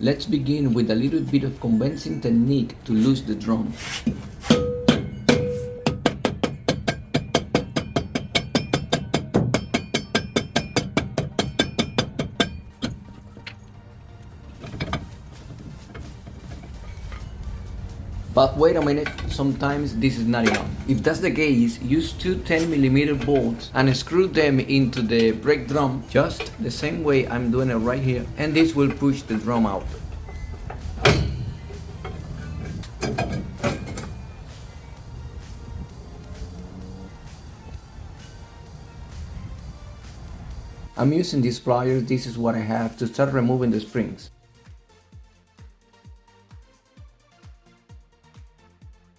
Let's begin with a little bit of convincing technique to loose the drum. But wait a minute, sometimes this is not enough. If that's the case, use two 10mm bolts and screw them into the brake drum just the same way I'm doing it right here, and this will push the drum out. I'm using these pliers. This is what I have to start removing the springs.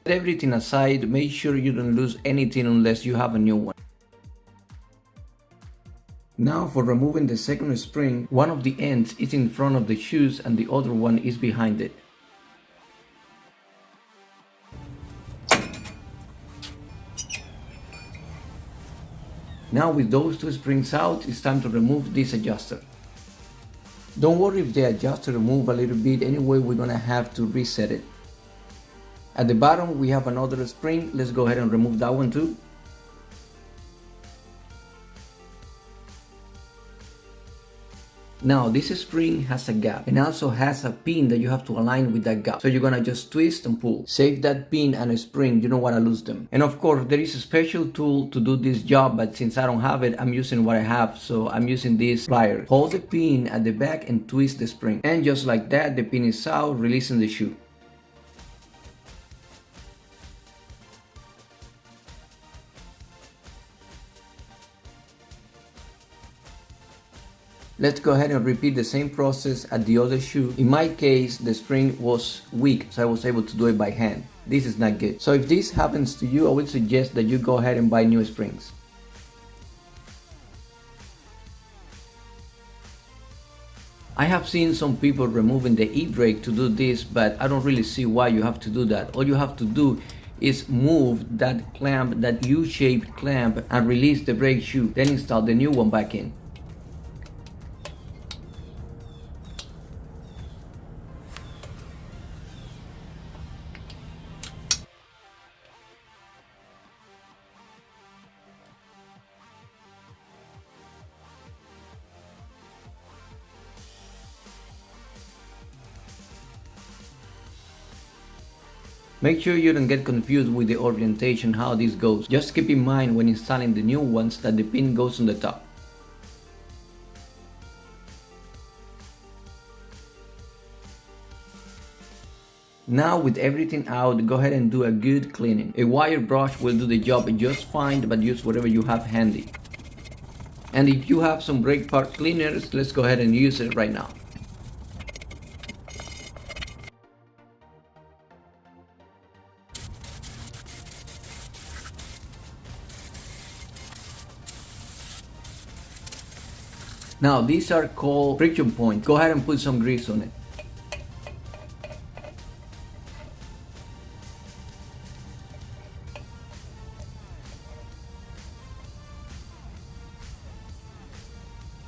Set everything aside, make sure you don't lose anything unless you have a new one. Now for removing the second spring, one of the ends is in front of the shoes and the other one is behind it. Now with those two springs out, it's time to remove this adjuster. Don't worry if the adjuster moves a little bit, anyway we're gonna have to reset it. At the bottom we have another spring, let's go ahead and remove that one too. Now this spring has a gap and also has a pin that you have to align with that gap. So you're gonna just twist and pull. Save that pin and a spring, you don't wanna lose them. And of course there is a special tool to do this job, but since I don't have it, I'm using what I have. So I'm using this plier. Hold the pin at the back and twist the spring. And just like that, the pin is out, releasing the shoe. Let's go ahead and repeat the same process at the other shoe. In my case, the spring was weak, so I was able to do it by hand. This is not good. So if this happens to you, I would suggest that you go ahead and buy new springs. I have seen some people removing the e-brake to do this, but I don't really see why you have to do that. All you have to do is move that clamp, that U-shaped clamp, and release the brake shoe, then install the new one back in. Make sure you don't get confused with the orientation, how this goes. Just keep in mind when installing the new ones that the pin goes on the top. Now with everything out, go ahead and do a good cleaning. A wire brush will do the job just fine, but use whatever you have handy. And if you have some brake part cleaners, let's go ahead and use it right now. Now these are called friction points. Go ahead and put some grease on it.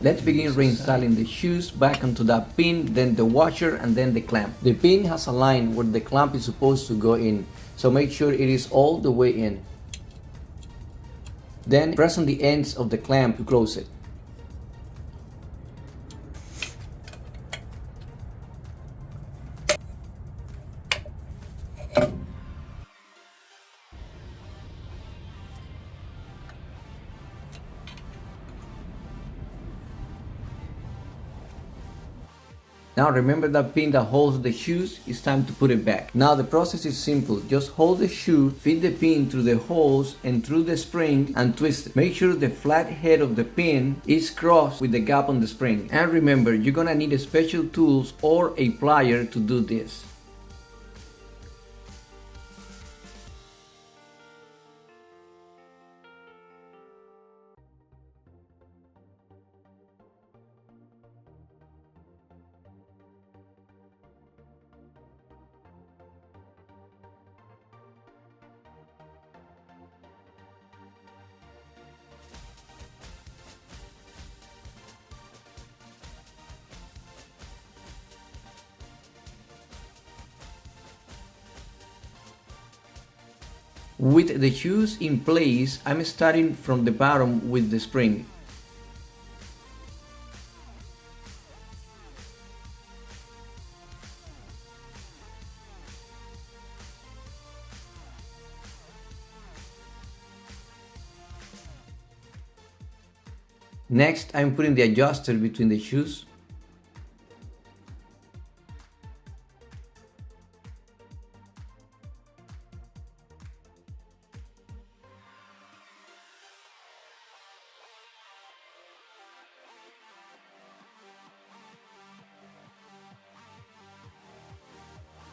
Let's begin reinstalling the shoes back onto that pin, then the washer, and then the clamp. The pin has a line where the clamp is supposed to go in, so make sure it is all the way in. Then press on the ends of the clamp to close it. Now remember that pin that holds the shoes, it's time to put it back. Now the process is simple, just hold the shoe, feed the pin through the holes and through the spring and twist it. Make sure the flat head of the pin is crossed with the gap on the spring. And remember, you're gonna need special tools or a plier to do this. With the shoes in place, I'm starting from the bottom with the spring. Next, I'm putting the adjuster between the shoes.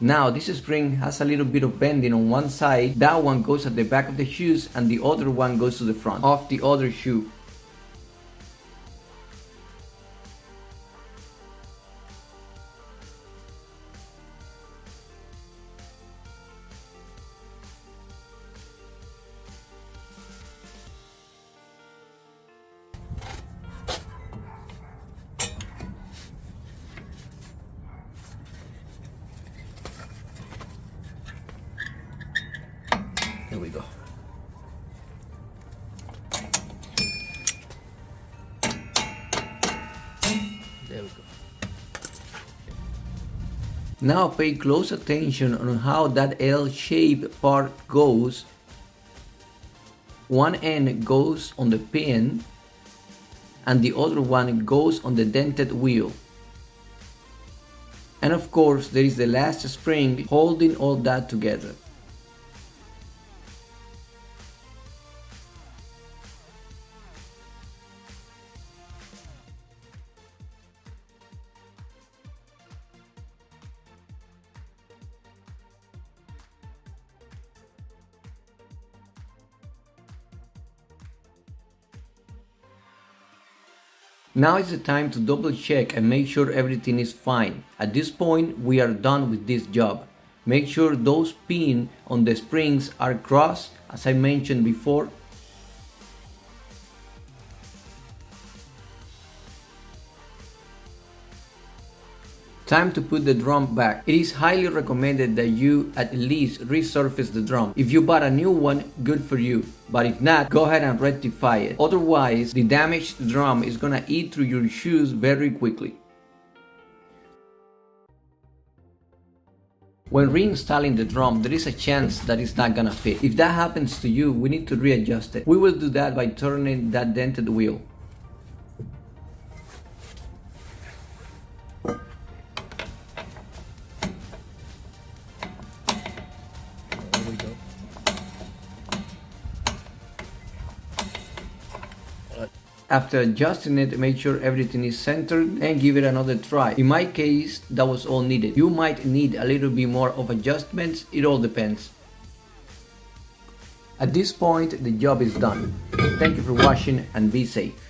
Now this spring has a little bit of bending on one side. That one goes at the back of the shoes and the other one goes to the front of the other shoe. There we go. There we go. Now pay close attention on how that L-shaped part goes. One end goes on the pin and the other one goes on the dented wheel. And of course there is the last spring holding all that together. Now is the time to double check and make sure everything is fine. At this point we are done with this job. Make sure those pins on the springs are crossed as I mentioned before. Time to put the drum back. It is highly recommended that you at least resurface the drum. If you bought a new one, good for you. But if not, go ahead and rectify it. Otherwise, the damaged drum is gonna eat through your shoes very quickly. When reinstalling the drum, there is a chance that it's not gonna fit. If that happens to you, we need to readjust it. We will do that by turning that dented wheel. After adjusting it, make sure everything is centered and give it another try. In my case, that was all needed. You might need a little bit more of adjustments, it all depends. At this point, the job is done. Thank you for watching and be safe.